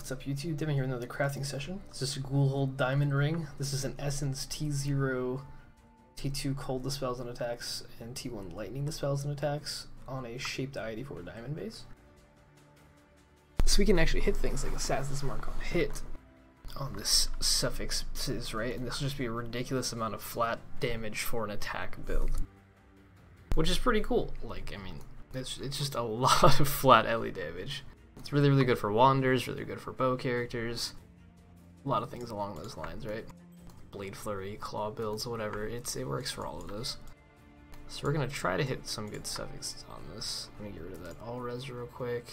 What's up YouTube? Demi here with another crafting session. This is a Ghoul diamond ring. This is an Essence T0, T2 cold dispels and attacks, and T1 lightning dispels and attacks on a shaped I-84 diamond base. So we can actually hit things like Assassin's Mark on hit on this suffixes, right? And this will just be a ridiculous amount of flat damage for an attack build, which is pretty cool. Like, I mean, it's just a lot of flat LE damage. It's really, really good for wanders, really good for bow characters, a lot of things along those lines, right? Blade flurry, claw builds, whatever. It works for all of those. So we're gonna try to hit some good suffixes on this. Let me get rid of that all res real quick.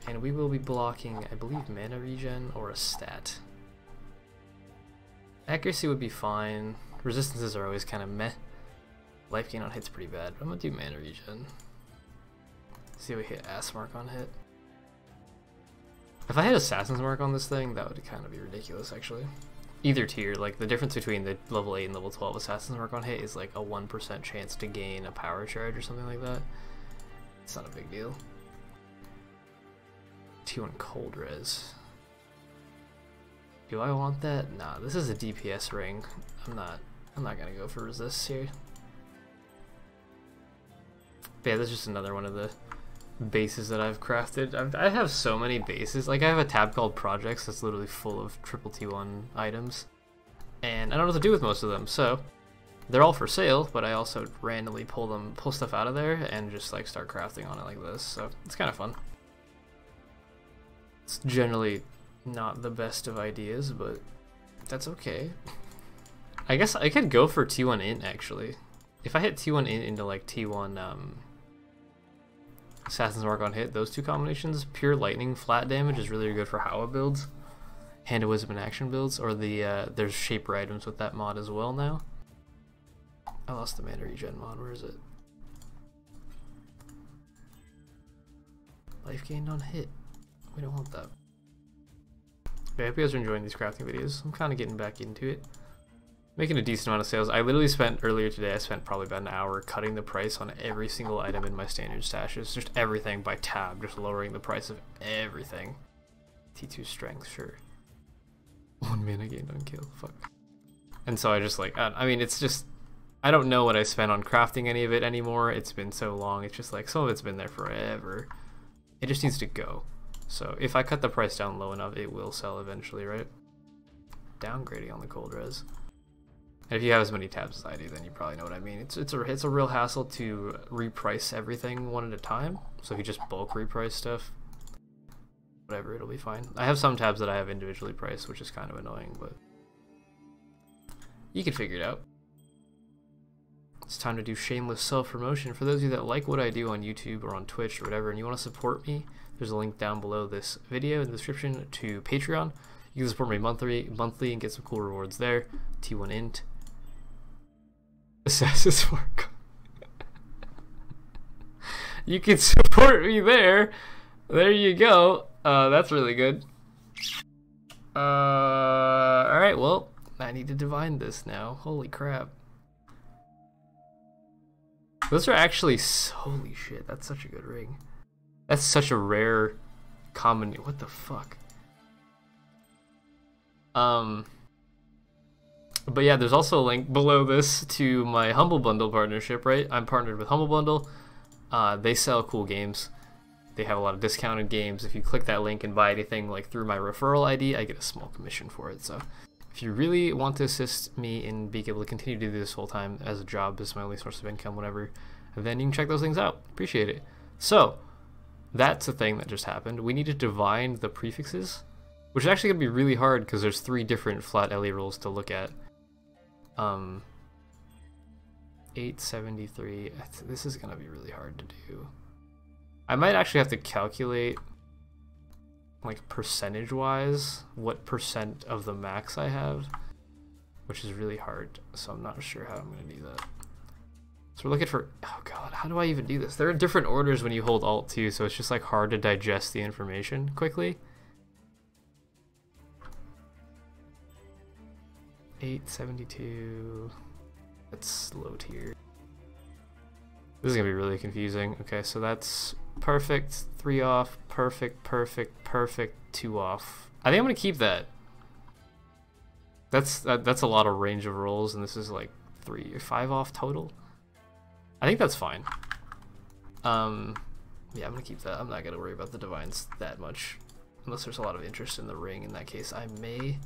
And we will be blocking, I believe, mana regen or a stat. Accuracy would be fine. Resistances are always kind of meh. Life gain on hit's pretty bad, but I'm gonna do mana regen. See if we hit ass mark on hit. If I hit Assassin's Mark on this thing, that would kind of be ridiculous, actually. Either tier, like the difference between the level 8 and level 12 Assassin's Mark on hit is like a 1% chance to gain a power charge or something like that. It's not a big deal. T1 cold res. Do I want that? Nah, this is a DPS ring. I'm not gonna go for resist here. But yeah, this is just another one of the bases that I've crafted. I have so many bases. Like, I have a tab called projects that's literally full of triple T1 items, and I don't know what to do with most of them, so they're all for sale, but I also randomly pull stuff out of there and just like start crafting on it like this, so it's kind of fun. It's generally not the best of ideas, but that's okay. I guess I could go for T1 int actually. If I hit T1 int into like T1 Assassin's Mark on hit, those two combinations, pure lightning flat damage is really good for Howa builds, Hand of Wisdom and action builds, or the there's shaper items with that mod as well now. I lost the mana regen mod, where is it? Life gained on hit. We don't want that. I hope you guys are enjoying these crafting videos. I'm kind of getting back into it. Making a decent amount of sales. I literally spent, earlier today, I spent probably about an hour cutting the price on every single item in my standard stashes. Just everything by tab, just lowering the price of everything. T2 strength, sure. 1 mana gained on kill, fuck. And so I just like, I mean, it's just, I don't know what I spent on crafting any of it anymore. It's been so long, it's just like, some of it's been there forever. It just needs to go. So if I cut the price down low enough, it will sell eventually, right? Downgrading on the cold res. And if you have as many tabs as I do, then you probably know what I mean. It's a real hassle to reprice everything one at a time. So if you just bulk reprice stuff, whatever, it'll be fine. I have some tabs that I have individually priced, which is kind of annoying, but you can figure it out. It's time to do shameless self-promotion. For those of you that like what I do on YouTube or on Twitch or whatever, and you want to support me, there's a link down below this video in the description to Patreon. You can support me monthly and get some cool rewards there. T1 int. Assassin's Mark. You can support me there. There you go. That's really good. Alright, well, I need to divine this now. Holy crap. Those are actually, holy shit, that's such a good ring. That's such a rare combination. What the fuck? But yeah, there's also a link below this to my Humble Bundle partnership, right? I'm partnered with Humble Bundle. They sell cool games. They have a lot of discounted games. If you click that link and buy anything like through my referral ID, I get a small commission for it. So if you really want to assist me in being able to continue to do this full time as a job, this is my only source of income, whatever, then you can check those things out. Appreciate it. So that's a thing that just happened. We need to divine the prefixes, which is actually going to be really hard because there's 3 different flat LE rules to look at. 873. This is going to be really hard to do. I might actually have to calculate, like, percentage-wise, what percent of the max I have, which is really hard, so I'm not sure how I'm going to do that. So we're looking for, oh god, how do I even do this? There are different orders when you hold Alt too, so it's just like hard to digest the information quickly. 872. That's low tier. This is gonna be really confusing. Okay, so that's perfect. 3 off, perfect, perfect, perfect. 2 off. I think I'm gonna keep that. That's a lot of range of rolls, and this is like 3 or 5 off total. I think that's fine. Yeah, I'm gonna keep that. I'm not gonna worry about the divines that much, unless there's a lot of interest in the ring. In that case, I may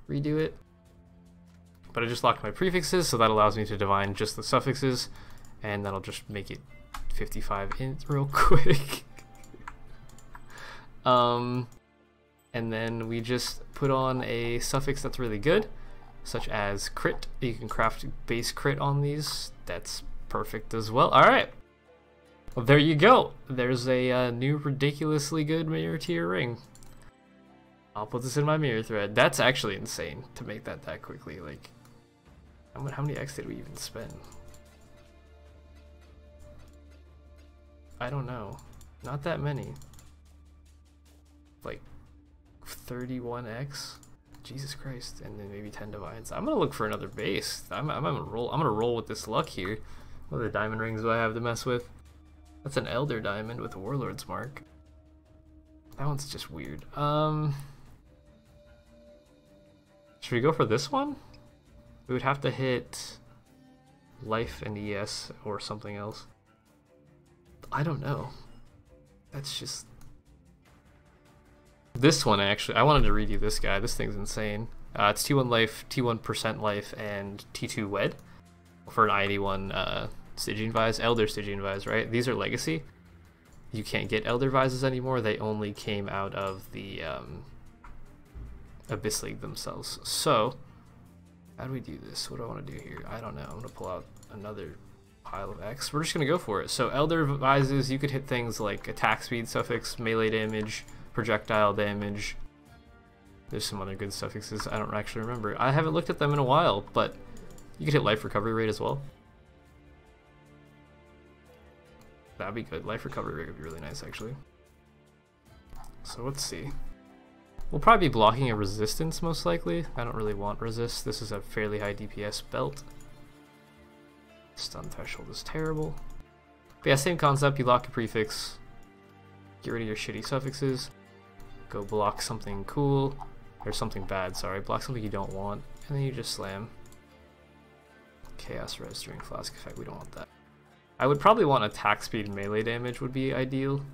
redo it. But I just locked my prefixes, so that allows me to divine just the suffixes, and that'll just make it 55 int real quick. And then we just put on a suffix that's really good, such as crit. You can craft base crit on these. That's perfect as well. All right. Well, there you go. There's a new ridiculously good mirror tier ring. I'll put this in my mirror thread. That's actually insane to make that quickly. Like, how many X did we even spend? I don't know. Not that many. Like 31x. Jesus Christ. And then maybe 10 divines. I'm gonna look for another base. I'm gonna roll with this luck here. What other diamond rings do I have to mess with? That's an Elder Diamond with a Warlord's Mark. That one's just weird. Should we go for this one? We would have to hit Life and ES or something else. I don't know. That's just... This one, actually. I wanted to read you this guy. This thing's insane. It's T1 life, T1% life, and T2 wed for an ID1 Stygian Vise. Elder Stygian Vise, right? These are legacy. You can't get Elder Vises anymore. They only came out of the Abyss League themselves. So, how do we do this? What do I want to do here? I don't know. I'm going to pull out another pile of X. We're just going to go for it. So, Elder Vises, you could hit things like attack speed suffix, melee damage, projectile damage. There's some other good suffixes I don't actually remember. I haven't looked at them in a while, but you could hit life recovery rate as well. That'd be good. Life recovery rate would be really nice, actually. So let's see. We'll probably be blocking a resistance, most likely. I don't really want resist. This is a fairly high DPS belt. Stun threshold is terrible. But yeah, same concept. You lock a prefix. Get rid of your shitty suffixes. Go block something cool. Or something bad, sorry. Block something you don't want. And then you just slam. Chaos Res during Flask Effect. We don't want that. I would probably want attack speed and melee damage would be ideal.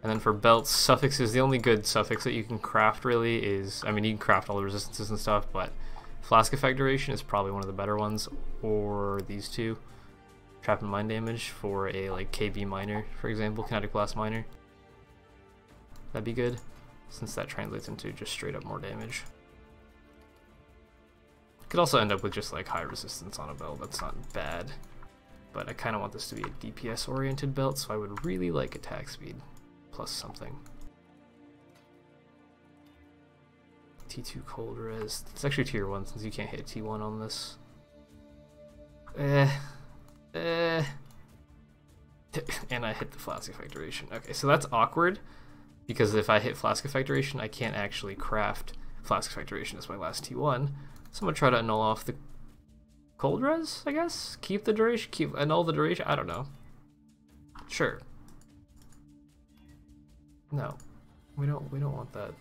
And then for belts, suffixes, the only good suffix that you can craft really is, I mean, you can craft all the resistances and stuff, but Flask Effect duration is probably one of the better ones, or these two. Trap and Mind damage for a like KB miner, for example, Kinetic Blast miner. That'd be good, since that translates into just straight up more damage. Could also end up with just like high resistance on a belt, that's not bad. But I kind of want this to be a DPS oriented belt, so I would really like attack speed plus something. T2 cold res. It's actually tier 1 since you can't hit T1 on this. And I hit the Flask Effect duration. Okay, so that's awkward because if I hit Flask Effect duration, I can't actually craft Flask Effect duration as my last T1. So I'm gonna try to annul off the cold res, I guess? Keep the duration? Annul the duration? I don't know. Sure. No. We don't want that.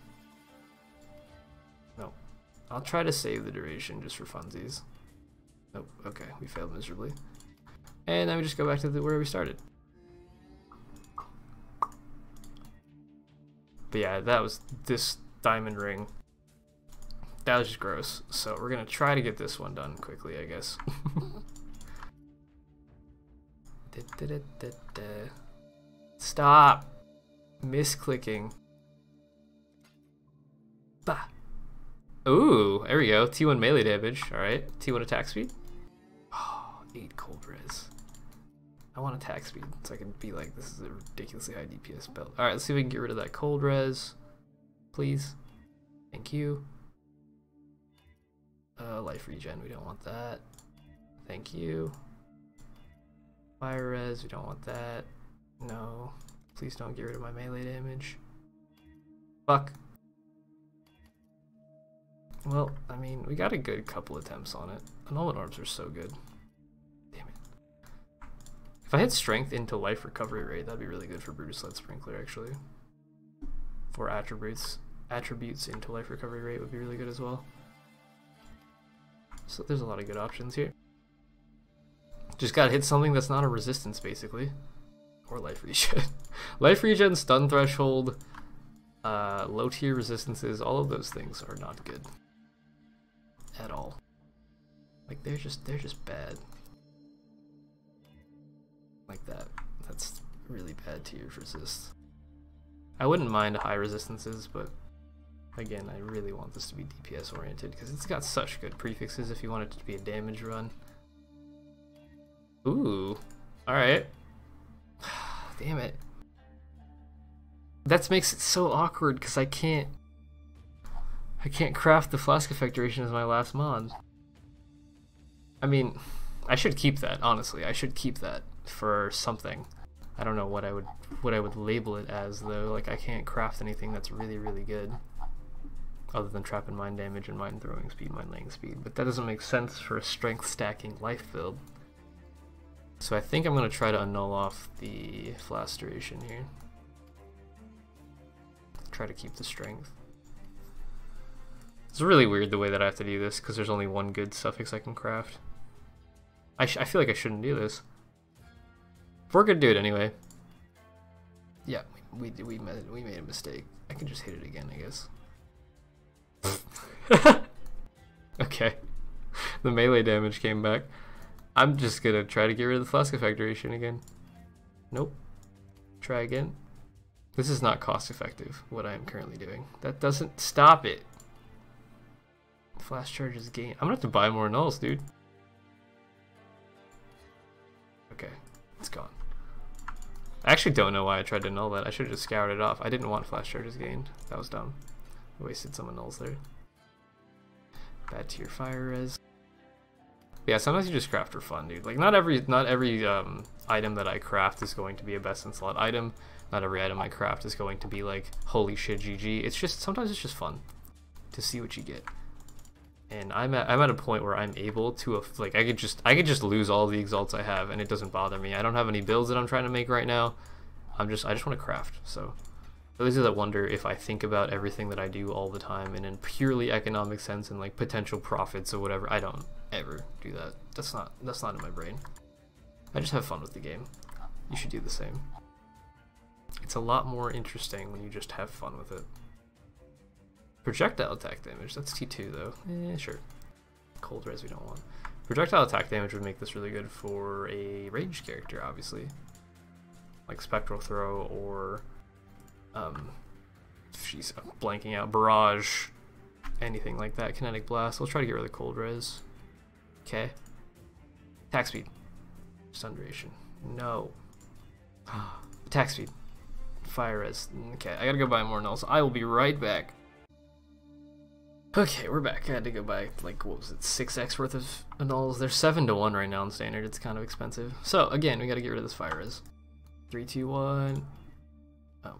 No. I'll try to save the duration just for funsies. Nope. Okay, we failed miserably. And then we just go back to where we started. But yeah, that was this diamond ring. That was just gross. So we're gonna try to get this one done quickly, I guess. Stop misclicking. Bah. Ooh, there we go. T1 melee damage. Alright. T1 attack speed. Oh, 8 cold res. I want attack speed so I can be like, this is a ridiculously high DPS belt. Alright, let's see if we can get rid of that cold res. Please. Thank you. Life regen, we don't want that. Thank you. Fire res, we don't want that. No. Please don't get rid of my melee damage. Fuck. Well, I mean, we got a good couple attempts on it. Annulment Orbs are so good. Damn it. If I hit strength into life recovery rate, that'd be really good for Brutus Lead Sprinkler, actually. or attributes into life recovery rate would be really good as well. So there's a lot of good options here. Just gotta hit something that's not a resistance, basically. Or life regen. Life regen, stun threshold, low tier resistances, all of those things are not good. At all. Like they're just bad. Like that. That's really bad tier resist. I wouldn't mind high resistances, but again, I really want this to be DPS oriented because it's got such good prefixes if you want it to be a damage run. Ooh, alright. Damn it. That makes it so awkward because I can't craft the flask effect duration as my last mod. I mean, I should keep that, honestly. I should keep that for something. I don't know what I would label it as though. Like I can't craft anything that's really, really good. Other than trap and mind damage and mind throwing speed, mind laying speed. But that doesn't make sense for a strength stacking life build. So I think I'm gonna try to annul off the flask duration here. Try to keep the strength. It's really weird the way that I have to do this because there's only one good suffix I can craft. I feel like I shouldn't do this. If we're gonna do it anyway. Yeah, we made a mistake. I can just hit it again, I guess. Okay. The melee damage came back. I'm just gonna try to get rid of the flask effect duration again. Nope. Try again. This is not cost effective, what I am currently doing. That doesn't stop it. Flash charges gain. I'm gonna have to buy more nulls, dude. Okay, it's gone. I actually don't know why I tried to null that. I should have just scoured it off. I didn't want flash charges gained. That was dumb. I wasted some nulls there. Bad tier fire res. Yeah, sometimes you just craft for fun, dude. Like not every item that I craft is going to be a best in slot item. Not every item I craft is going to be like holy shit GG. It's just sometimes it's just fun to see what you get. And I'm at a point where I'm able to like I could just lose all the exalts I have and it doesn't bother me. I don't have any builds that I'm trying to make right now. I just want to craft. So for those of you that wonder if I think about everything that I do all the time and in purely economic sense and like potential profits or whatever, I don't ever do that. That's not in my brain. I just have fun with the game. You should do the same. It's a lot more interesting when you just have fun with it. Projectile attack damage, that's T2 though. Sure. Cold res we don't want. Projectile attack damage would make this really good for a ranged character, obviously. Like Spectral Throw or she's blanking out, Barrage, anything like that. Kinetic Blast. We'll try to get rid of the cold res. Okay. Attack speed. Stun duration. No. Attack speed. Fire res. Okay, I gotta go buy more nulls. I will be right back. Okay, we're back. I had to go buy, like, what was it, 6x worth of nulls. They're 7-1 right now in standard. It's kind of expensive. So, again, we gotta get rid of this fire res. 3, 2, 1. Oh.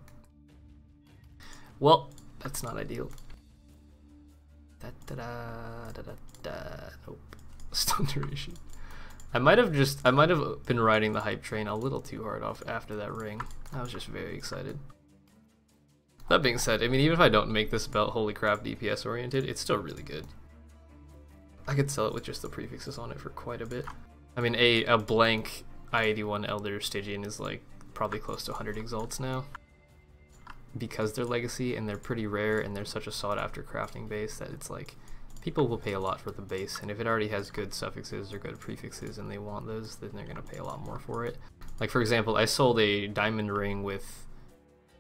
Well, that's not ideal. Nope. Stun duration. I might have been riding the hype train a little too hard off after that ring. I was just very excited. That being said, I mean, even if I don't make this belt holy crap DPS oriented, it's still really good. I could sell it with just the prefixes on it for quite a bit. I mean, a blank I-81 Elder Stygian is like probably close to 100 exalts now. Because they're legacy and they're pretty rare and they're such a sought after crafting base that it's like people will pay a lot for the base, and if it already has good suffixes or good prefixes and they want those, then they're gonna pay a lot more for it. Like for example, I sold a diamond ring with,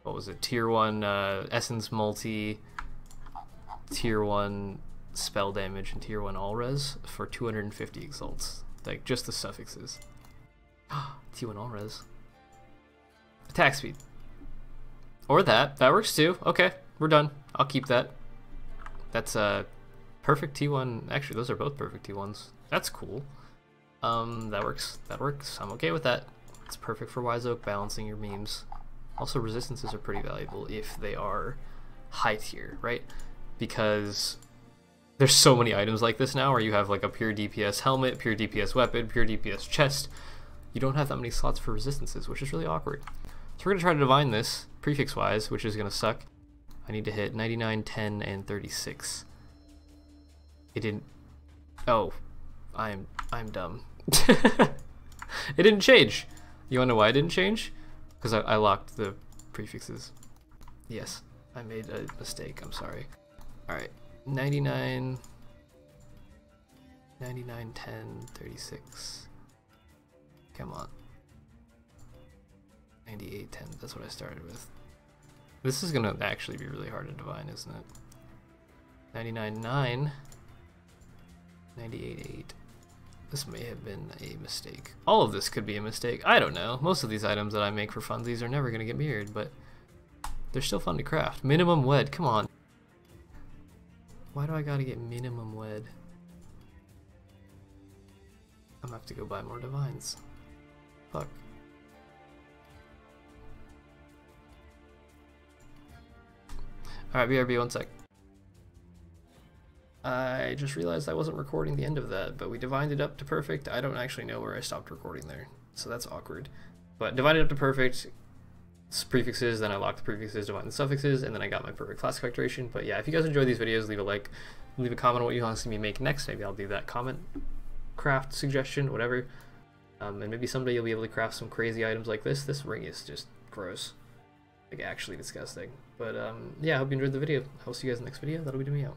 what was it, tier 1 essence multi, tier 1 spell damage, and tier 1 all res for 250 exalts. Like just the suffixes. Tier 1 all res. Attack speed. Or that works too. Okay, we're done. I'll keep that. That's perfect T1. Actually, those are both perfect T1s. That's cool. That works. That works. I'm okay with that. It's perfect for Wise Oak, balancing your memes. Also, resistances are pretty valuable if they are high tier, right? Because there's so many items like this now where you have like a pure DPS helmet, pure DPS weapon, pure DPS chest. You don't have that many slots for resistances, which is really awkward. So we're going to try to divine this prefix-wise, which is going to suck. I need to hit 99, 10, and 36. It didn't. Oh, I'm dumb. It didn't change. You wanna know why it didn't change? Because I locked the prefixes. Yes, I made a mistake. I'm sorry. All right, 99, 10, 36. Come on. 98, 10. That's what I started with. This is gonna actually be really hard to divine, isn't it? 99, 9. 98, 8. This may have been a mistake. All of this could be a mistake. I don't know. Most of these items that I make for funsies are never gonna get mirrored, but they're still fun to craft. Minimum wed. Come on. Why do I gotta get minimum wed? I'm gonna have to go buy more divines. Fuck. Alright, BRB, one sec. I just realized I wasn't recording the end of that, but we divined it up to perfect. I don't actually know where I stopped recording there, so that's awkward. But divided up to perfect, prefixes, then I locked the prefixes, divided the suffixes, and then I got my perfect class factoration. But yeah, if you guys enjoy these videos, leave a like, leave a comment on what you want to see me make next. Maybe I'll do that comment, craft suggestion, whatever. And maybe someday you'll be able to craft some crazy items like this. This ring is just gross. Like, actually disgusting. But yeah, I hope you enjoyed the video. I'll see you guys in the next video. That'll be Demi out.